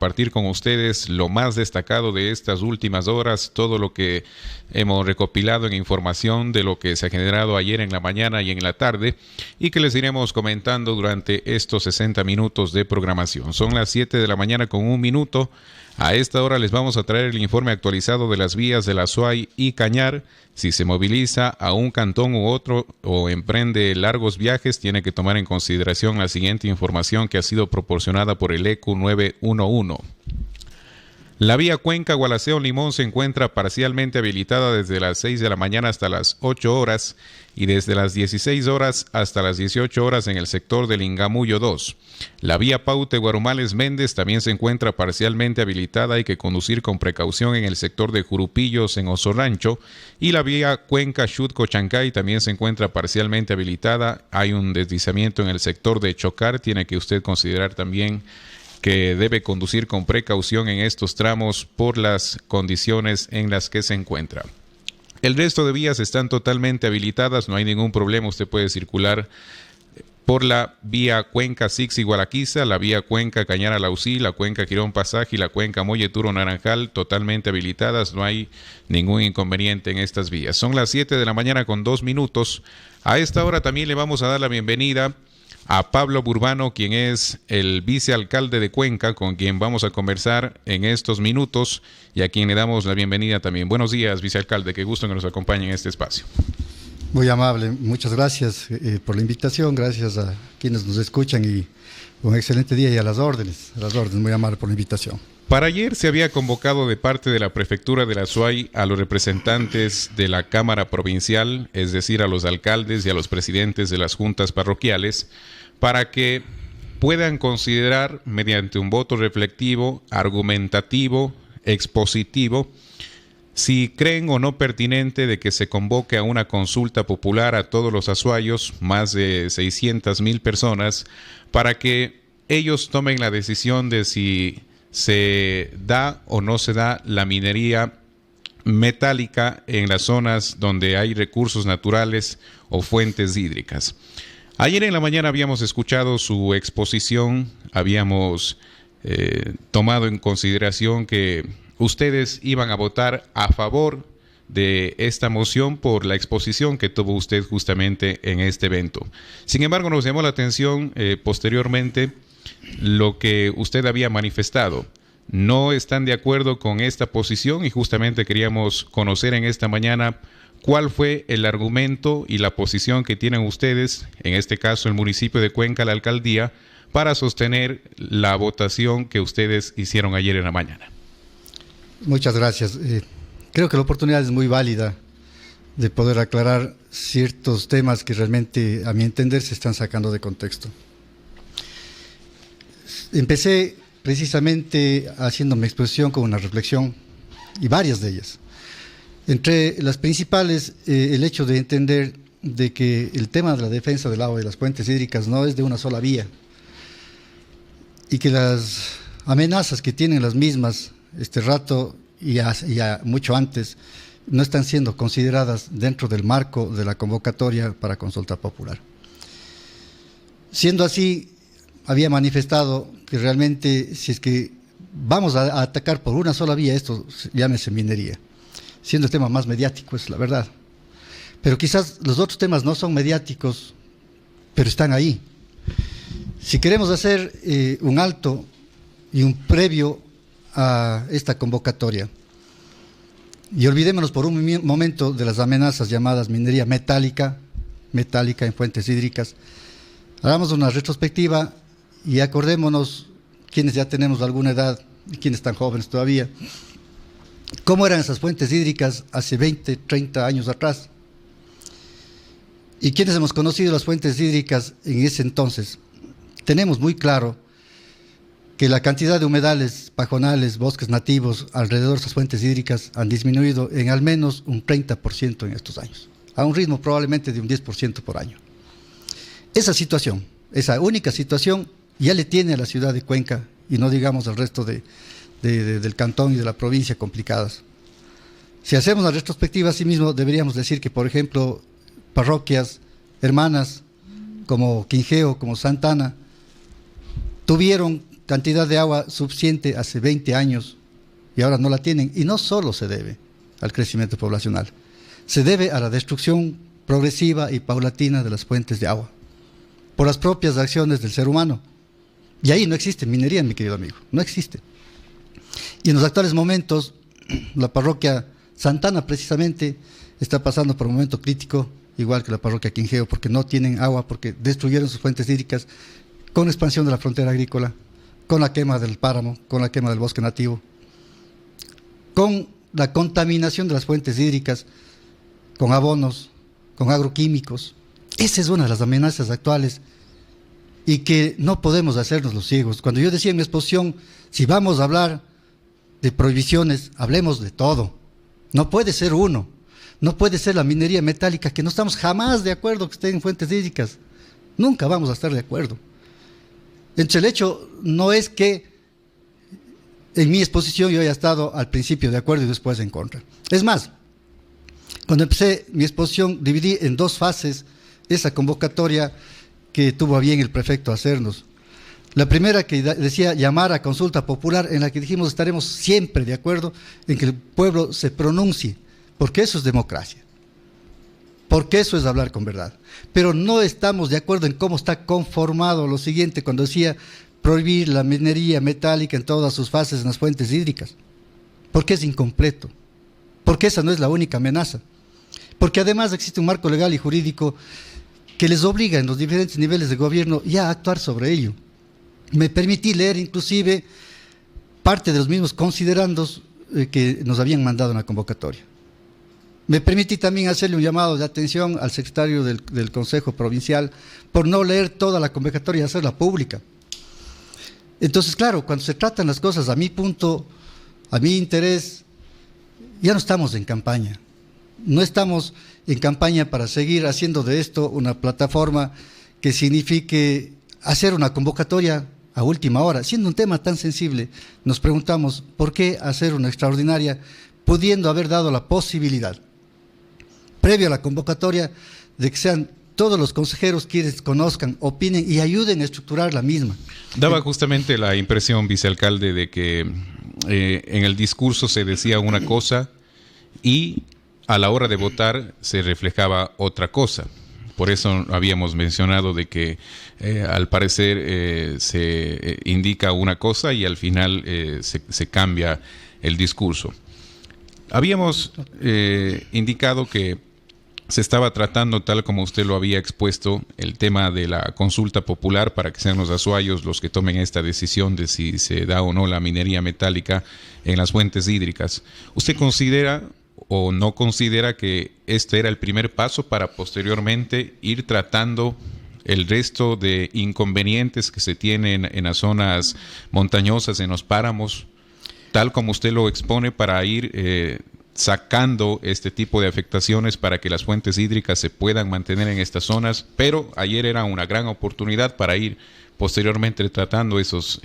compartir con ustedes lo más destacado de estas últimas horas, todo lo que hemos recopilado en información de lo que se ha generado ayer en la mañana y en la tarde y que les iremos comentando durante estos 60 minutos de programación. Son las 7 de la mañana con 1 minuto. A esta hora les vamos a traer el informe actualizado de las vías de la Azuay y Cañar. Si se moviliza a un cantón u otro o emprende largos viajes, tiene que tomar en consideración la siguiente información que ha sido proporcionada por el ECU 911. La vía Cuenca-Gualaceo-Limón se encuentra parcialmente habilitada desde las 6 de la mañana hasta las 8 horas y desde las 16 horas hasta las 18 horas en el sector del Ingamuyo 2. La vía Paute-Guarumales-Méndez también se encuentra parcialmente habilitada, hay que conducir con precaución en el sector de Jurupillos en Oso Rancho, y la vía Cuenca-Xutco-Chancay también se encuentra parcialmente habilitada, hay un deslizamiento en el sector de Chocar, tiene que usted considerar también que debe conducir con precaución en estos tramos por las condiciones en las que se encuentra. El resto de vías están totalmente habilitadas, no hay ningún problema, usted puede circular por la vía Cuenca-Sixi-Gualaquiza, la vía Cuenca-Cañar-Alausí, la Cuenca-Quirón Pasaje y la Cuenca Molleturo-Naranjal, totalmente habilitadas, no hay ningún inconveniente en estas vías. Son las 7 de la mañana con 2 minutos. A esta hora también le vamos a dar la bienvenida a Pablo Burbano, quien es el vicealcalde de Cuenca, con quien vamos a conversar en estos minutos y a quien le damos la bienvenida también. Buenos días, vicealcalde, qué gusto que nos acompañe en este espacio. Muy amable, muchas gracias por la invitación, gracias a quienes nos escuchan y un excelente día y a las órdenes, muy amable por la invitación. Para ayer se había convocado de parte de la Prefectura de la Azuay a los representantes de la Cámara Provincial, es decir, a los alcaldes y a los presidentes de las juntas parroquiales, para que puedan considerar mediante un voto reflectivo, argumentativo, expositivo, si creen o no pertinente de que se convoque a una consulta popular a todos los azuayos, más de 600,000 personas, para que ellos tomen la decisión de si se da o no se da la minería metálica en las zonas donde hay recursos naturales o fuentes hídricas. Ayer en la mañana habíamos escuchado su exposición, habíamos tomado en consideración que ustedes iban a votar a favor de esta moción por la exposición que tuvo usted justamente en este evento. Sin embargo, nos llamó la atención posteriormente lo que usted había manifestado. No están de acuerdo con esta posición y justamente queríamos conocer en esta mañana cuál fue el argumento y la posición que tienen ustedes, en este caso el municipio de Cuenca, la alcaldía, para sostener la votación que ustedes hicieron ayer en la mañana. Muchas gracias. Creo que la oportunidad es muy válida de poder aclarar ciertos temas que realmente, a mi entender, se están sacando de contexto. Empecé precisamente haciendo mi exposición con una reflexión y varias de ellas. Entre las principales, el hecho de entender de que el tema de la defensa del agua y las fuentes hídricas no es de una sola vía y que las amenazas que tienen las mismas este rato y ya mucho antes no están siendo consideradas dentro del marco de la convocatoria para consulta popular. Siendo así, había manifestado que realmente si es que vamos a atacar por una sola vía, esto llámese minería, siendo el tema más mediático, es la verdad. Pero quizás los otros temas no son mediáticos, pero están ahí. Si queremos hacer un alto y un previo a esta convocatoria, y olvidémonos por un momento de las amenazas llamadas minería metálica en fuentes hídricas, hagamos una retrospectiva y acordémonos, quienes ya tenemos alguna edad y quienes están jóvenes todavía, cómo eran esas fuentes hídricas hace 20, 30 años atrás. Y quienes hemos conocido las fuentes hídricas en ese entonces, tenemos muy claro que la cantidad de humedales, pajonales, bosques nativos alrededor de esas fuentes hídricas han disminuido en al menos un 30% en estos años, a un ritmo probablemente de un 10% por año. Esa situación, esa única situación, ya le tiene a la ciudad de Cuenca, y no digamos al resto del cantón y de la provincia complicadas. Si hacemos la retrospectiva, asimismo, deberíamos decir que, por ejemplo, parroquias hermanas como Quingeo, como Santa Ana, tuvieron cantidad de agua suficiente hace 20 años y ahora no la tienen. Y no solo se debe al crecimiento poblacional, se debe a la destrucción progresiva y paulatina de las fuentes de agua, por las propias acciones del ser humano. Y ahí no existe minería, mi querido amigo, no existe. Y en los actuales momentos, la parroquia Santana precisamente está pasando por un momento crítico, igual que la parroquia Quingeo, porque no tienen agua, porque destruyeron sus fuentes hídricas con la expansión de la frontera agrícola, con la quema del páramo, con la quema del bosque nativo, con la contaminación de las fuentes hídricas, con abonos, con agroquímicos. Esa es una de las amenazas actuales y que no podemos hacernos los ciegos. Cuando yo decía en mi exposición, si vamos a hablar de prohibiciones, hablemos de todo. No puede ser uno, no puede ser la minería metálica, que no estamos jamás de acuerdo que esté en fuentes hídricas. Nunca vamos a estar de acuerdo. Entre el hecho no es que en mi exposición yo haya estado al principio de acuerdo y después en contra. Es más, cuando empecé mi exposición dividí en 2 fases esa convocatoria que tuvo a bien el prefecto hacernos. La primera, que decía llamar a consulta popular, en la que dijimos estaremos siempre de acuerdo en que el pueblo se pronuncie, porque eso es democracia, porque eso es hablar con verdad. Pero no estamos de acuerdo en cómo está conformado lo siguiente, cuando decía prohibir la minería metálica en todas sus fases en las fuentes hídricas, porque es incompleto, porque esa no es la única amenaza, porque además existe un marco legal y jurídico que les obliga en los diferentes niveles de gobierno ya a actuar sobre ello. Me permití leer inclusive parte de los mismos considerandos que nos habían mandado en la convocatoria. Me permití también hacerle un llamado de atención al secretario del Consejo Provincial por no leer toda la convocatoria y hacerla pública. Entonces, claro, cuando se tratan las cosas a mi punto, a mi interés, ya no estamos en campaña. No estamos en campaña para seguir haciendo de esto una plataforma que signifique hacer una convocatoria a última hora. Siendo un tema tan sensible, nos preguntamos por qué hacer una extraordinaria, pudiendo haber dado la posibilidad, previo a la convocatoria, de que sean todos los consejeros quienes conozcan, opinen y ayuden a estructurar la misma. Daba justamente la impresión, vicealcalde, de que en el discurso se decía una cosa y a la hora de votar se reflejaba otra cosa. Por eso habíamos mencionado de que al parecer se indica una cosa y al final se cambia el discurso. Habíamos indicado que se estaba tratando, tal como usted lo había expuesto, el tema de la consulta popular para que sean los azuayos los que tomen esta decisión de si se da o no la minería metálica en las fuentes hídricas. ¿Usted considera o no considera que este era el primer paso para posteriormente ir tratando el resto de inconvenientes que se tienen en las zonas montañosas, en los páramos, tal como usted lo expone, para ir sacando este tipo de afectaciones para que las fuentes hídricas se puedan mantener en estas zonas? Pero ayer era una gran oportunidad para ir posteriormente tratando esos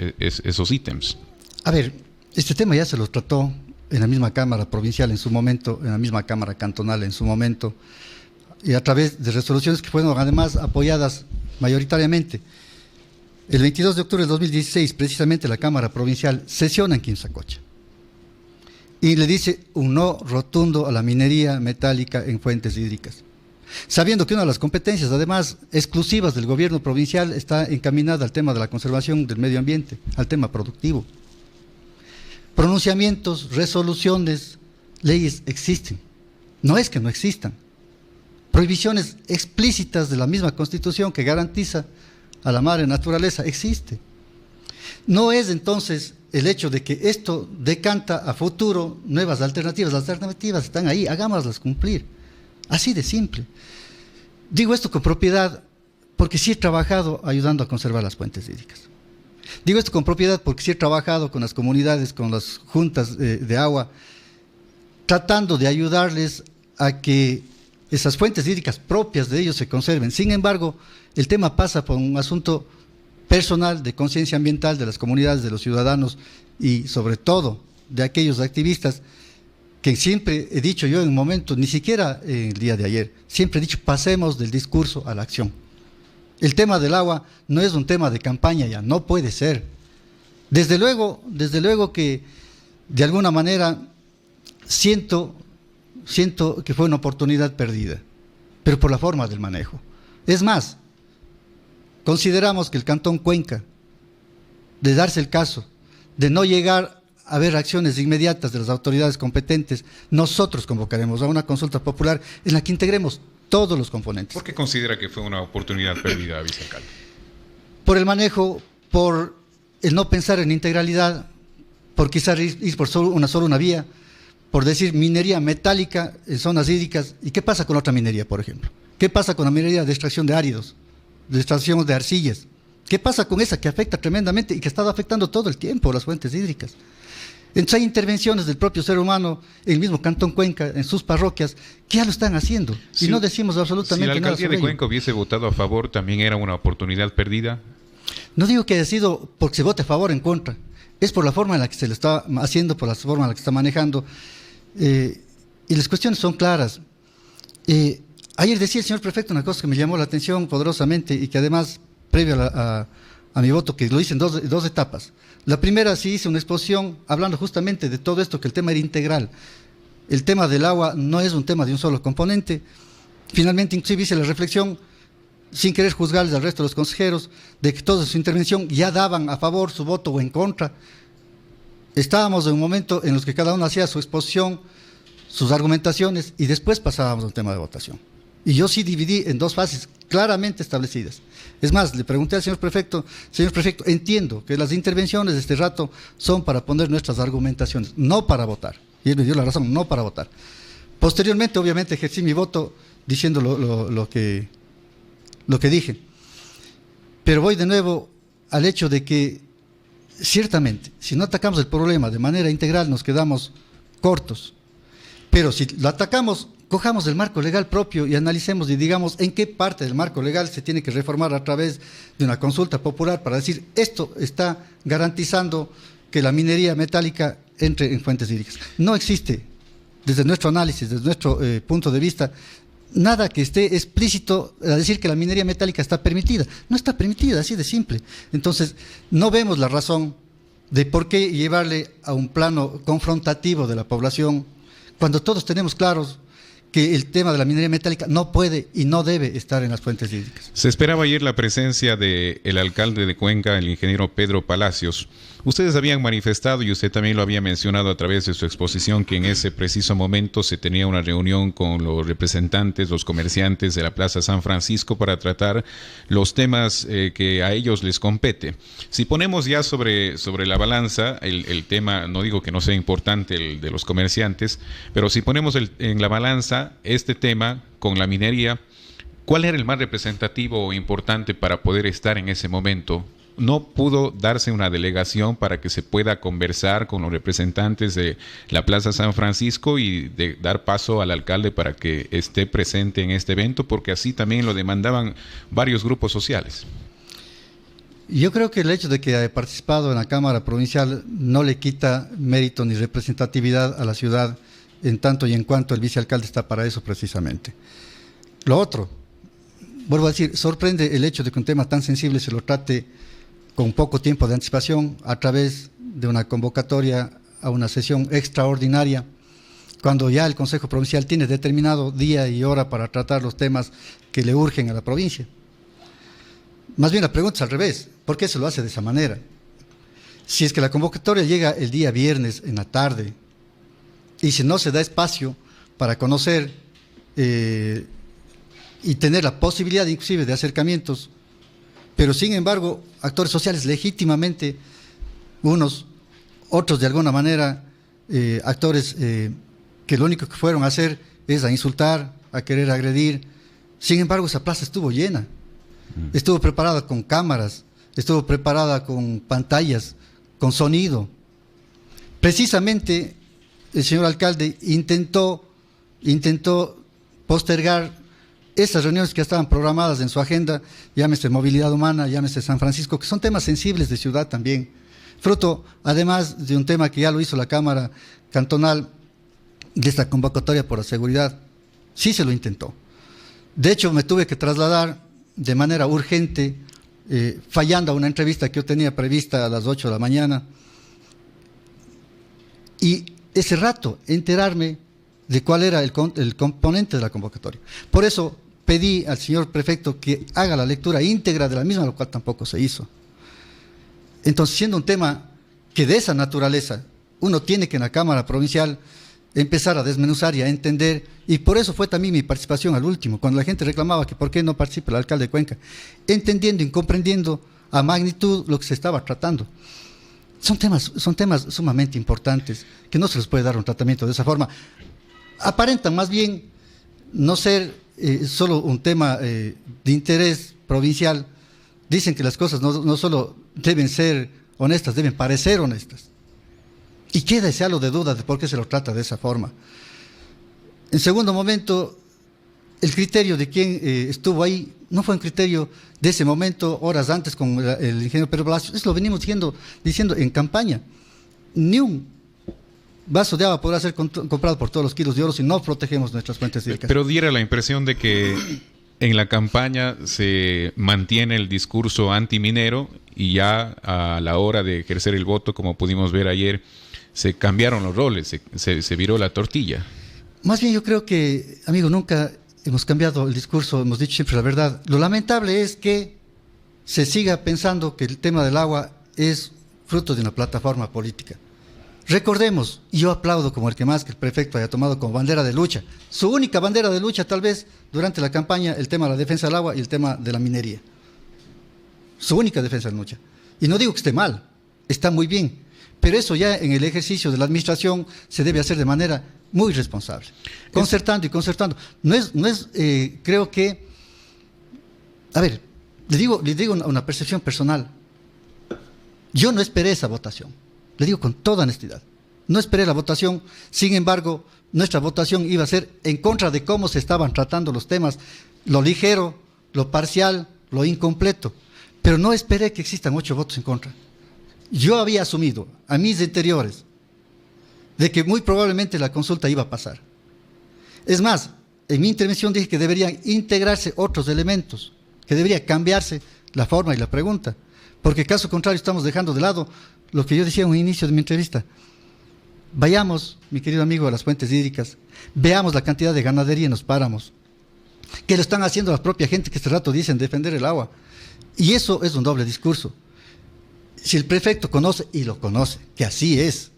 ítems. A ver, este tema ya se lo trató en la misma Cámara Provincial en su momento, en la misma Cámara Cantonal en su momento, y a través de resoluciones que fueron además apoyadas mayoritariamente. El 22 de octubre de 2016, precisamente la Cámara Provincial sesiona en Quimsacocha y le dice un no rotundo a la minería metálica en fuentes hídricas, sabiendo que una de las competencias, además exclusivas del gobierno provincial, está encaminada al tema de la conservación del medio ambiente, al tema productivo. Pronunciamientos, resoluciones, leyes existen, no es que no existan. Prohibiciones explícitas de la misma Constitución que garantiza a la madre naturaleza existe. No es entonces el hecho de que esto decanta a futuro nuevas alternativas. Las alternativas están ahí, hagámoslas cumplir. Así de simple. Digo esto con propiedad porque sí he trabajado ayudando a conservar las fuentes hídricas. Digo esto con propiedad porque sí he trabajado con las comunidades, con las juntas de agua, tratando de ayudarles a que esas fuentes hídricas propias de ellos se conserven. Sin embargo, el tema pasa por un asunto personal de conciencia ambiental de las comunidades, de los ciudadanos y sobre todo de aquellos activistas que siempre he dicho yo en un momento, ni siquiera el día de ayer, siempre he dicho pasemos del discurso a la acción. El tema del agua no es un tema de campaña ya, no puede ser. Desde luego que de alguna manera siento que fue una oportunidad perdida, pero por la forma del manejo. Es más, consideramos que el Cantón Cuenca, de darse el caso, de no llegar a ver acciones inmediatas de las autoridades competentes, nosotros convocaremos a una consulta popular en la que integremos todos los componentes. ¿Por qué considera que fue una oportunidad perdida, vicealcalde? Por el manejo, por el no pensar en integralidad, por quizás ir por solo una vía, por decir minería metálica en zonas hídricas. ¿Y qué pasa con otra minería, por ejemplo? ¿Qué pasa con la minería de extracción de áridos, de extracción de arcillas? ¿Qué pasa con esa que afecta tremendamente y que ha estado afectando todo el tiempo las fuentes hídricas? Entonces hay intervenciones del propio ser humano, en el mismo Cantón Cuenca, en sus parroquias, que ya lo están haciendo. Y no decimos absolutamente nada. Si la alcaldía de Cuenca hubiese votado a favor, ¿también era una oportunidad perdida? No digo que haya sido porque se vote a favor o en contra. Es por la forma en la que se lo está haciendo, por la forma en la que se está manejando. Y las cuestiones son claras. Ayer decía el señor prefecto una cosa que me llamó la atención poderosamente y que además, previo a mi voto, que lo hice en dos etapas. La primera sí hice una exposición hablando justamente de todo esto, que el tema era integral. El tema del agua no es un tema de un solo componente. Finalmente, inclusive hice la reflexión, sin querer juzgarles al resto de los consejeros, de que toda su intervención ya daban a favor su voto o en contra. Estábamos en un momento en los que cada uno hacía su exposición, sus argumentaciones, y después pasábamos al tema de votación. Y yo sí dividí en dos fases claramente establecidas. Es más, le pregunté al señor prefecto, entiendo que las intervenciones de este rato son para poner nuestras argumentaciones, no para votar. Y él me dio la razón, no para votar. Posteriormente, obviamente, ejercí mi voto diciendo lo que dije. Pero voy de nuevo al hecho de que, ciertamente, si no atacamos el problema de manera integral, nos quedamos cortos. Pero si lo atacamos, cojamos el marco legal propio y analicemos y digamos en qué parte del marco legal se tiene que reformar a través de una consulta popular para decir esto está garantizando que la minería metálica entre en fuentes hídricas. No existe, desde nuestro análisis, desde nuestro punto de vista, nada que esté explícito a decir que la minería metálica está permitida. No está permitida, así de simple. Entonces, no vemos la razón de por qué llevarle a un plano confrontativo de la población cuando todos tenemos claros que el tema de la minería metálica no puede y no debe estar en las fuentes hídricas. Se esperaba ayer la presencia del alcalde de Cuenca, el ingeniero Pedro Palacios. Ustedes habían manifestado, y usted también lo había mencionado a través de su exposición, que en ese preciso momento se tenía una reunión con los representantes, los comerciantes de la Plaza San Francisco para tratar los temas que a ellos les compete. Si ponemos ya sobre la balanza el tema, no digo que no sea importante el de los comerciantes, pero si ponemos en la balanza este tema con la minería, ¿cuál era el más representativo o importante para poder estar en ese momento? No pudo darse una delegación para que se pueda conversar con los representantes de la Plaza San Francisco y de dar paso al alcalde para que esté presente en este evento, porque así también lo demandaban varios grupos sociales. Yo creo que el hecho de que haya participado en la Cámara Provincial no le quita mérito ni representatividad a la ciudad, en tanto y en cuanto el vicealcalde está para eso precisamente. Lo otro, vuelvo a decir, sorprende el hecho de que un tema tan sensible se lo trate con poco tiempo de anticipación a través de una convocatoria a una sesión extraordinaria, cuando ya el Consejo Provincial tiene determinado día y hora para tratar los temas que le urgen a la provincia. Más bien la pregunta es al revés, ¿por qué se lo hace de esa manera? Si es que la convocatoria llega el día viernes en la tarde y si no se da espacio para conocer y tener la posibilidad inclusive de acercamientos, pero sin embargo actores sociales legítimamente, otros de alguna manera, actores que lo único que fueron a hacer es a insultar, a querer agredir. Sin embargo, esa plaza estuvo llena, estuvo preparada con cámaras, estuvo preparada con pantallas, con sonido. Precisamente el señor alcalde intentó postergar esas reuniones que estaban programadas en su agenda, llámese movilidad humana, llámese San Francisco, que son temas sensibles de ciudad también, fruto además de un tema que ya lo hizo la Cámara Cantonal, de esta convocatoria por la seguridad. Sí se lo intentó. De hecho, me tuve que trasladar de manera urgente fallando a una entrevista que yo tenía prevista a las 8 de la mañana. Y ese rato enterarme de cuál era el componente de la convocatoria. Por eso pedí al señor prefecto que haga la lectura íntegra de la misma, lo cual tampoco se hizo. Entonces, siendo un tema que de esa naturaleza, uno tiene que en la Cámara Provincial empezar a desmenuzar y a entender, y por eso fue también mi participación al último, cuando la gente reclamaba que por qué no participa el alcalde de Cuenca, entendiendo y comprendiendo a magnitud lo que se estaba tratando. Son temas sumamente importantes, que no se les puede dar un tratamiento de esa forma. Aparentan más bien no ser solo un tema de interés provincial. Dicen que las cosas no solo deben ser honestas, deben parecer honestas. Y queda ese halo de duda de por qué se lo trata de esa forma. En segundo momento, el criterio de quien estuvo ahí no fue un criterio de ese momento, horas antes con el ingeniero Pedro Palacios. Eso lo venimos diciendo en campaña. Ni un vaso de agua podrá ser comprado por todos los kilos de oro si no protegemos nuestras fuentes hídricas. Pero diera la impresión de que en la campaña se mantiene el discurso antiminero y ya a la hora de ejercer el voto, como pudimos ver ayer, se cambiaron los roles, se viró la tortilla. Más bien yo creo que, amigo, nunca hemos cambiado el discurso, hemos dicho siempre la verdad. Lo lamentable es que se siga pensando que el tema del agua es fruto de una plataforma política. Recordemos, y yo aplaudo como el que más que el prefecto haya tomado como bandera de lucha, su única bandera de lucha tal vez durante la campaña, el tema de la defensa del agua y el tema de la minería. Su única defensa de lucha. Y no digo que esté mal, está muy bien, pero eso ya en el ejercicio de la administración se debe hacer de manera muy responsable, concertando y concertando. Creo que, a ver, le digo una percepción personal. Yo no esperé esa votación, le digo con toda honestidad. No esperé la votación, sin embargo, nuestra votación iba a ser en contra de cómo se estaban tratando los temas, lo ligero, lo parcial, lo incompleto. Pero no esperé que existan 8 votos en contra. Yo había asumido a mis interiores de que muy probablemente la consulta iba a pasar. Es más, en mi intervención dije que deberían integrarse otros elementos, que debería cambiarse la forma y la pregunta, porque caso contrario estamos dejando de lado lo que yo decía en un inicio de mi entrevista. Vayamos, mi querido amigo, a las fuentes hídricas, veamos la cantidad de ganadería en los páramos, que lo están haciendo la propia gente que este rato dicen defender el agua, y eso es un doble discurso. Si el prefecto conoce, y lo conoce, que así es,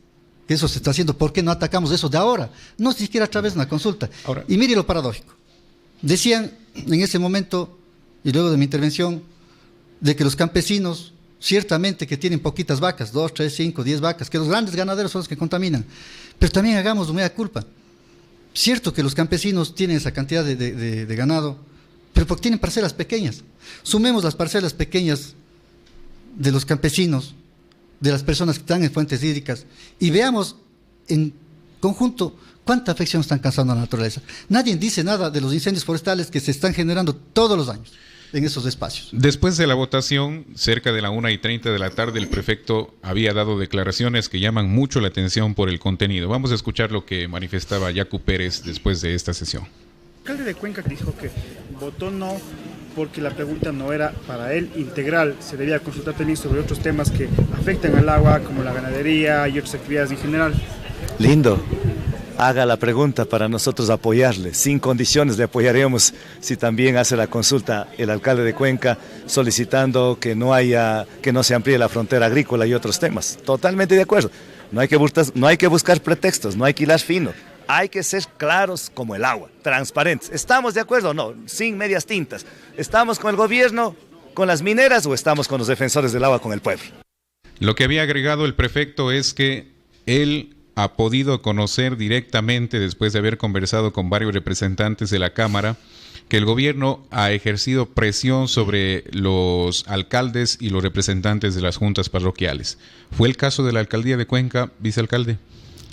que eso se está haciendo, ¿por qué no atacamos eso de ahora? No siquiera a través de una consulta. Ahora, y mire lo paradójico. Decían en ese momento, y luego de mi intervención, de que los campesinos, ciertamente que tienen poquitas vacas, 2, 3, 5, 10 vacas, que los grandes ganaderos son los que contaminan. Pero también hagamos una culpa. Cierto que los campesinos tienen esa cantidad de ganado, pero porque tienen parcelas pequeñas. Sumemos las parcelas pequeñas de los campesinos, de las personas que están en fuentes hídricas, y veamos en conjunto cuánta afección están causando a la naturaleza. Nadie dice nada de los incendios forestales que se están generando todos los años en esos espacios. Después de la votación, cerca de la 1:30 de la tarde, el prefecto había dado declaraciones que llaman mucho la atención por el contenido. Vamos a escuchar lo que manifestaba Yacu Pérez después de esta sesión. El alcalde de Cuenca dijo que votó no porque la pregunta no era para él integral, se debía consultar también sobre otros temas que afectan al agua, como la ganadería y otras actividades en general. Lindo, haga la pregunta para nosotros apoyarle, sin condiciones le apoyaremos si también hace la consulta el alcalde de Cuenca solicitando que no se amplíe la frontera agrícola y otros temas. Totalmente de acuerdo, no hay que buscar pretextos, no hay que hilar fino. Hay que ser claros como el agua, transparentes. ¿Estamos de acuerdo o no? Sin medias tintas. ¿Estamos con el gobierno, con las mineras o estamos con los defensores del agua, con el pueblo? Lo que había agregado el prefecto es que él ha podido conocer directamente, después de haber conversado con varios representantes de la Cámara, que el gobierno ha ejercido presión sobre los alcaldes y los representantes de las juntas parroquiales. ¿Fue el caso de la alcaldía de Cuenca, vicealcalde?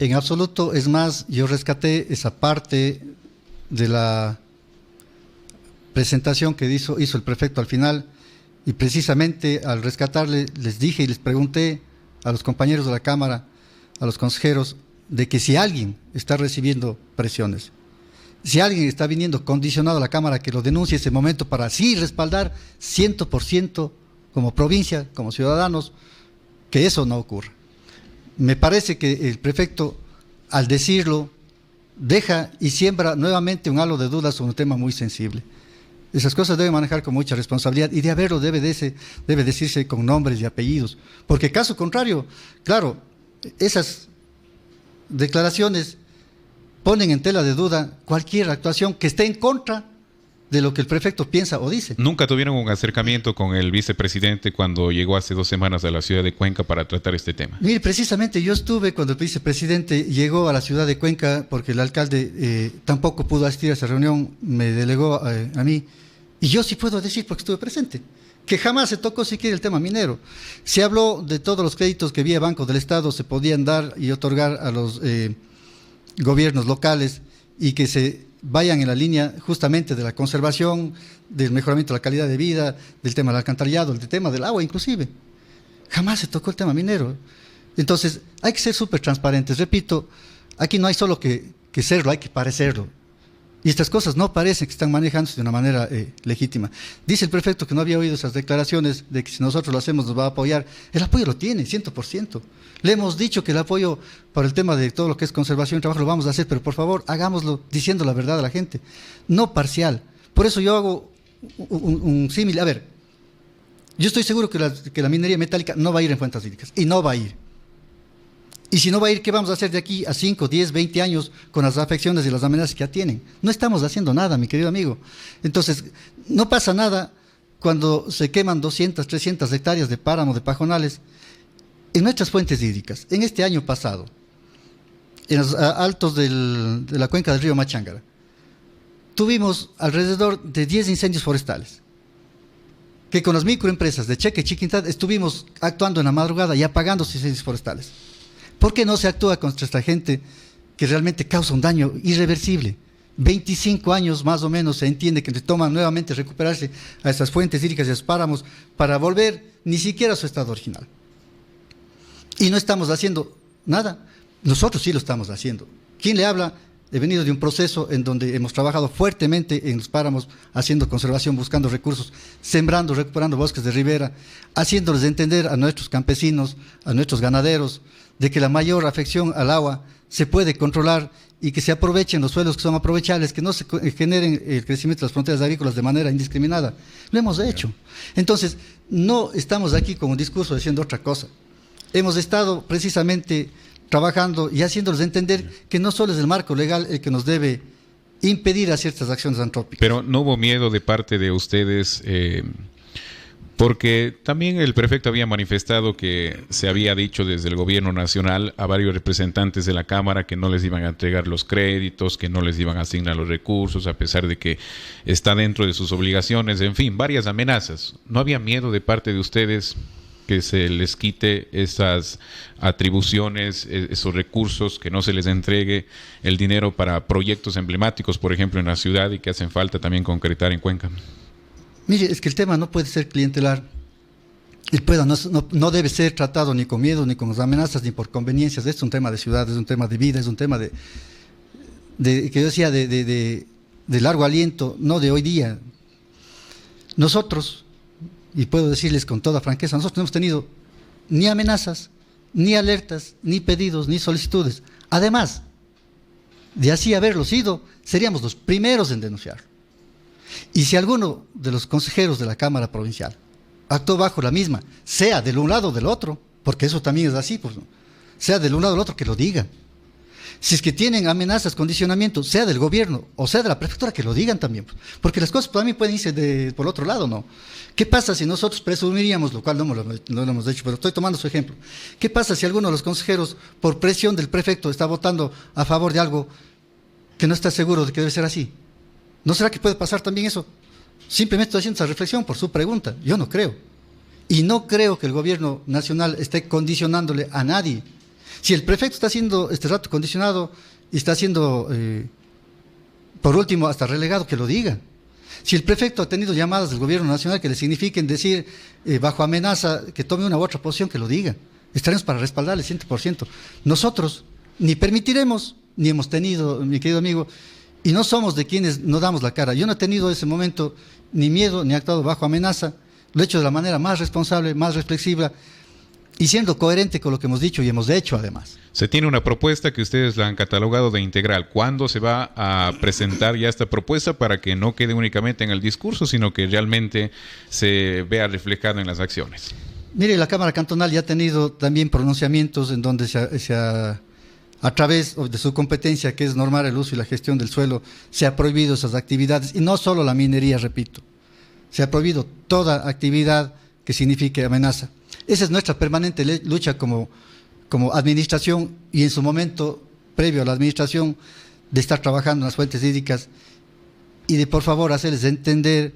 En absoluto, es más, yo rescaté esa parte de la presentación que hizo el prefecto al final, y precisamente al rescatarle les dije y les pregunté a los compañeros de la Cámara, a los consejeros, de que si alguien está recibiendo presiones, si alguien está viniendo condicionado a la Cámara, que lo denuncie ese momento para así respaldar 100% como provincia, como ciudadanos, que eso no ocurra. Me parece que el prefecto, al decirlo, deja y siembra nuevamente un halo de dudas sobre un tema muy sensible. Esas cosas deben manejar con mucha responsabilidad y de haberlo debe decirse con nombres y apellidos, porque caso contrario, claro, esas declaraciones ponen en tela de duda cualquier actuación que esté en contra de lo que el prefecto piensa o dice. ¿Nunca tuvieron un acercamiento con el vicepresidente cuando llegó hace 2 semanas a la ciudad de Cuenca para tratar este tema? Mire, precisamente yo estuve cuando el vicepresidente llegó a la ciudad de Cuenca, porque el alcalde tampoco pudo asistir a esa reunión, me delegó a mí, y yo sí puedo decir, porque estuve presente, que jamás se tocó siquiera el tema minero. Se habló de todos los créditos que vía Banco del Estado se podían dar y otorgar a los gobiernos locales y que se vayan en la línea justamente de la conservación, del mejoramiento de la calidad de vida, del tema del alcantarillado, del tema del agua inclusive. Jamás se tocó el tema minero. Entonces, hay que ser súper transparentes. Repito, aquí no hay solo que serlo, hay que parecerlo. Y estas cosas no parecen que están manejándose de una manera legítima. Dice el prefecto que no había oído esas declaraciones de que si nosotros lo hacemos nos va a apoyar. El apoyo lo tiene, 100%. Le hemos dicho que el apoyo para el tema de todo lo que es conservación y trabajo lo vamos a hacer, pero por favor, hagámoslo diciendo la verdad a la gente, no parcial. Por eso yo hago un símil. A ver, yo estoy seguro que la minería metálica no va a ir en fuentes hídricas, y no va a ir. Y si no va a ir, ¿qué vamos a hacer de aquí a 5, 10, 20 años con las afecciones y las amenazas que ya tienen? No estamos haciendo nada, mi querido amigo. Entonces, no pasa nada cuando se queman 200, 300 hectáreas de páramo, de pajonales, en nuestras fuentes hídricas. En este año pasado, en los altos de la cuenca del río Machángara, tuvimos alrededor de 10 incendios forestales, que con las microempresas de Cheque y Chiquintad estuvimos actuando en la madrugada y apagando esos incendios forestales. ¿Por qué no se actúa contra esta gente que realmente causa un daño irreversible? 25 años más o menos se entiende que toman nuevamente recuperarse a esas fuentes hídricas y a esos páramos para volver ni siquiera a su estado original. Y no estamos haciendo nada. Nosotros sí lo estamos haciendo. ¿Quién le habla? He venido de un proceso en donde hemos trabajado fuertemente en los páramos, haciendo conservación, buscando recursos, sembrando, recuperando bosques de ribera, haciéndoles entender a nuestros campesinos, a nuestros ganaderos, de que la mayor afección al agua se puede controlar y que se aprovechen los suelos que son aprovechables, que no se generen el crecimiento de las fronteras agrícolas de manera indiscriminada. Lo hemos hecho. Entonces, no estamos aquí con un discurso diciendo otra cosa. Hemos estado precisamente trabajando y haciéndoles entender que no solo es el marco legal el que nos debe impedir a ciertas acciones antrópicas. Pero no hubo miedo de parte de ustedes, porque también el prefecto había manifestado que se había dicho desde el gobierno nacional a varios representantes de la Cámara que no les iban a entregar los créditos, que no les iban a asignar los recursos, a pesar de que está dentro de sus obligaciones, en fin, varias amenazas. ¿No había miedo de parte de ustedes que se les quite esas atribuciones, esos recursos, que no se les entregue el dinero para proyectos emblemáticos, por ejemplo, en la ciudad y que hacen falta también concretar en Cuenca? Mire, es que el tema no puede ser clientelar. El PUEDA no debe ser tratado ni con miedo, ni con amenazas, ni por conveniencias. Este es un tema de ciudad, es un tema de vida, es un tema que yo decía, de largo aliento, no de hoy día. Nosotros, y puedo decirles con toda franqueza, nosotros no hemos tenido ni amenazas, ni alertas, ni pedidos, ni solicitudes. Además, de así haberlo sido, seríamos los primeros en denunciarlo. Y si alguno de los consejeros de la Cámara Provincial actuó bajo la misma, sea del un lado o del otro, porque eso también es así, pues, ¿no? Sea del un lado o del otro, que lo digan. Si es que tienen amenazas, condicionamientos, sea del gobierno o sea de la prefectura, que lo digan también, pues, porque las cosas también pueden irse por el otro lado, ¿no? ¿Qué pasa si nosotros presumiríamos, lo cual no lo hemos hecho, pero estoy tomando su ejemplo? ¿Qué pasa si alguno de los consejeros, por presión del prefecto, está votando a favor de algo que no está seguro de que debe ser así? ¿No será que puede pasar también eso? Simplemente estoy haciendo esa reflexión por su pregunta. Yo no creo. Y no creo que el gobierno nacional esté condicionándole a nadie. Si el prefecto está siendo este rato condicionado y está siendo, por último, hasta relegado, que lo diga. Si el prefecto ha tenido llamadas del gobierno nacional que le signifiquen decir, bajo amenaza, que tome una u otra posición, que lo diga. Estaremos para respaldarle 100%. Nosotros ni permitiremos, ni hemos tenido, mi querido amigo, y no somos de quienes no damos la cara. Yo no he tenido ese momento ni miedo, ni actuado bajo amenaza, Lo he hecho de la manera más responsable, más reflexiva y siendo coherente con lo que hemos dicho y hemos hecho además. Se tiene una propuesta que ustedes la han catalogado de integral. ¿Cuándo se va a presentar ya esta propuesta para que no quede únicamente en el discurso, sino que realmente se vea reflejado en las acciones? Mire, la Cámara Cantonal ya ha tenido también pronunciamientos en donde a través de su competencia, que es normar el uso y la gestión del suelo, se ha prohibido esas actividades, y no solo la minería, repito, se ha prohibido toda actividad que signifique amenaza. Esa es nuestra permanente lucha como administración y en su momento previo a la administración de estar trabajando en las fuentes hídricas y de por favor hacerles entender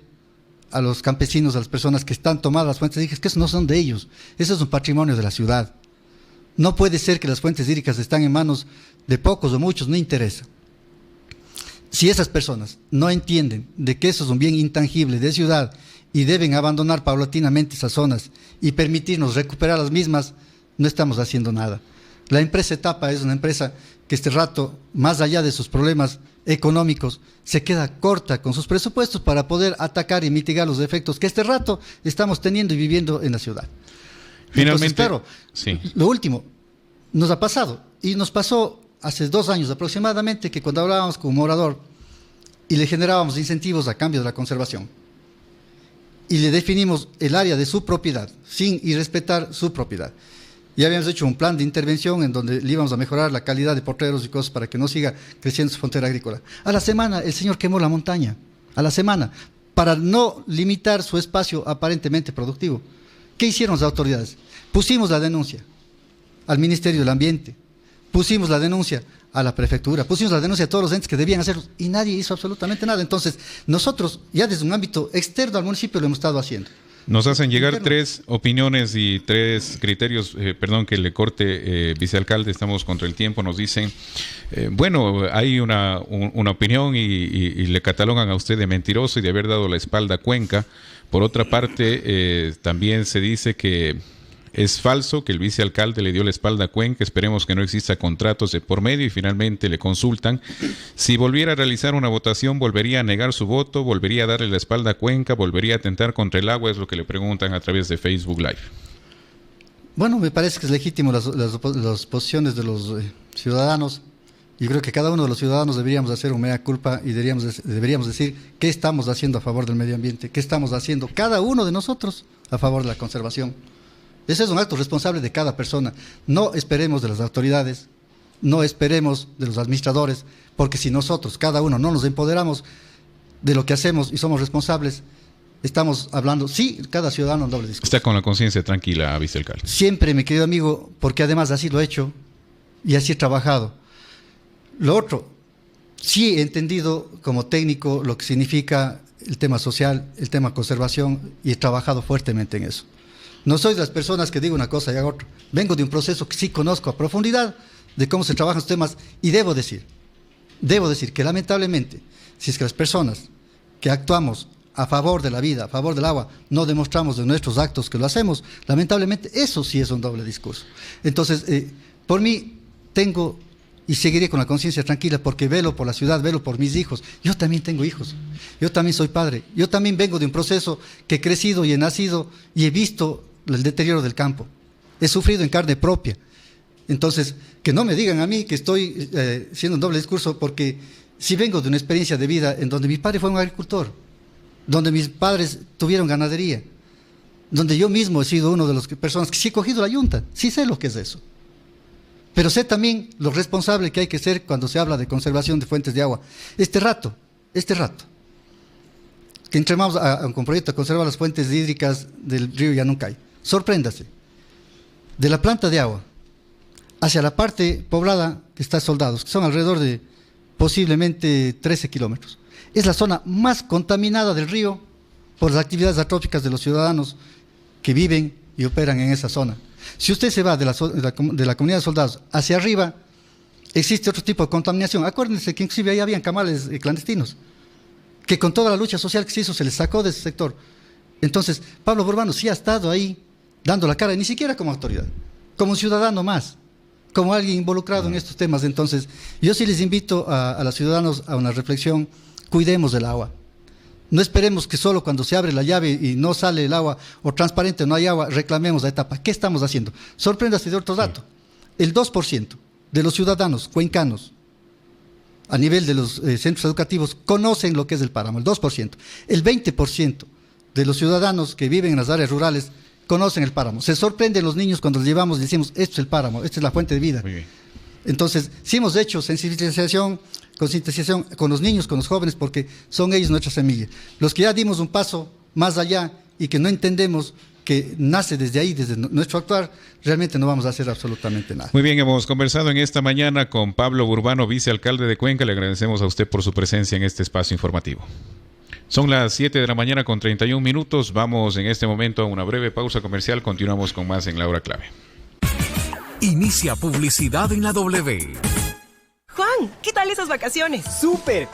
a los campesinos, a las personas que están tomadas las fuentes hídricas, que eso no son de ellos, eso es un patrimonio de la ciudad. No puede ser que las fuentes hídricas están en manos de pocos o muchos, no interesa. Si esas personas no entienden de que eso es un bien intangible de ciudad y deben abandonar paulatinamente esas zonas y permitirnos recuperar las mismas, no estamos haciendo nada. La empresa Etapa es una empresa que este rato, más allá de sus problemas económicos, se queda corta con sus presupuestos para poder atacar y mitigar los efectos que este rato estamos teniendo y viviendo en la ciudad. Finalmente, entonces, claro, sí. Lo último, nos ha pasado, y nos pasó hace 2 años aproximadamente, que cuando hablábamos con un morador y le generábamos incentivos a cambio de la conservación, y le definimos el área de su propiedad, sin irrespetar su propiedad. Ya habíamos hecho un plan de intervención en donde le íbamos a mejorar la calidad de potreros y cosas para que no siga creciendo su frontera agrícola. A la semana el señor quemó la montaña, a la semana, para no limitar su espacio aparentemente productivo. ¿Qué hicieron las autoridades? Pusimos la denuncia al Ministerio del Ambiente, pusimos la denuncia a la prefectura, pusimos la denuncia a todos los entes que debían hacerlo y nadie hizo absolutamente nada. Entonces, nosotros ya desde un ámbito externo al municipio lo hemos estado haciendo. Nos hacen llegar 3 opiniones y 3 criterios, perdón que le corte, vicealcalde, estamos contra el tiempo, nos dicen, bueno, hay una opinión y le catalogan a usted de mentiroso y de haber dado la espalda a Cuenca. Por otra parte, también se dice que es falso que el vicealcalde le dio la espalda a Cuenca, esperemos que no exista contratos de por medio y finalmente le consultan. Si volviera a realizar una votación, ¿volvería a negar su voto? ¿Volvería a darle la espalda a Cuenca? ¿Volvería a atentar contra el agua? Es lo que le preguntan a través de Facebook Live. Bueno, me parece que es legítimo las posiciones de los ciudadanos. Yo creo que cada uno de los ciudadanos deberíamos hacer un mea culpa y deberíamos decir qué estamos haciendo a favor del medio ambiente, qué estamos haciendo cada uno de nosotros a favor de la conservación. Ese es un acto responsable de cada persona. No esperemos de las autoridades, no esperemos de los administradores, porque si nosotros, cada uno, no nos empoderamos de lo que hacemos y somos responsables, estamos hablando, sí, cada ciudadano en doble discurso. Está con la conciencia tranquila, vicealcalde. Siempre, mi querido amigo, porque además así lo he hecho y así he trabajado. Lo otro, sí he entendido como técnico lo que significa el tema social, el tema conservación y he trabajado fuertemente en eso. No soy de las personas que digo una cosa y hago otra. Vengo de un proceso que sí conozco a profundidad de cómo se trabajan los temas y debo decir que lamentablemente, si es que las personas que actuamos a favor de la vida, a favor del agua, no demostramos de nuestros actos que lo hacemos, lamentablemente eso sí es un doble discurso. Entonces, por mí tengo y seguiré con la conciencia tranquila porque velo por la ciudad, velo por mis hijos. Yo también tengo hijos, yo también soy padre, yo también vengo de un proceso que he crecido y he nacido y he visto el deterioro del campo. He sufrido en carne propia. Entonces, que no me digan a mí que estoy siendo un doble discurso porque si vengo de una experiencia de vida en donde mi padre fue un agricultor, donde mis padres tuvieron ganadería, donde yo mismo he sido una de las personas que sí he cogido la yunta, sí sé lo que es eso. Pero sé también lo responsable que hay que ser cuando se habla de conservación de fuentes de agua. Este rato, que entremos a un proyecto a conservar las fuentes hídricas del río Yanuncay, sorpréndase, de la planta de agua hacia la parte poblada que está Soldados, que son alrededor de posiblemente 13 kilómetros. Es la zona más contaminada del río por las actividades atróficas de los ciudadanos que viven y operan en esa zona. Si usted se va de la comunidad de Soldados hacia arriba, existe otro tipo de contaminación. Acuérdense que inclusive ahí habían camales clandestinos, que con toda la lucha social que se hizo se les sacó de ese sector. Entonces, Pablo Borbano sí ha estado ahí dando la cara, ni siquiera como autoridad, como un ciudadano más, como alguien involucrado en estos temas. Entonces, yo sí les invito a los ciudadanos a una reflexión, cuidemos del agua. No esperemos que solo cuando se abre la llave y no sale el agua, o transparente, no hay agua, reclamemos la etapa. ¿Qué estamos haciendo? Sorpréndase de otro dato. El 2% de los ciudadanos cuencanos a nivel de los centros educativos conocen lo que es el páramo, el 2%. El 20% de los ciudadanos que viven en las áreas rurales conocen el páramo. Se sorprenden los niños cuando los llevamos y decimos, esto es el páramo, esta es la fuente de vida. Muy bien. Entonces, sí hemos hecho sensibilización, concientización con los niños, con los jóvenes, porque son ellos nuestra semilla. Los que ya dimos un paso más allá y que no entendemos que nace desde ahí, desde nuestro actuar, realmente no vamos a hacer absolutamente nada. Muy bien, hemos conversado en esta mañana con Pablo Burbano, vicealcalde de Cuenca. Le agradecemos a usted por su presencia en este espacio informativo. Son las 7 de la mañana con 31 minutos. Vamos en este momento a una breve pausa comercial. Continuamos con más en La Hora Clave. Inicia publicidad en la W. Juan, ¿qué tal esas vacaciones? ¡Súper!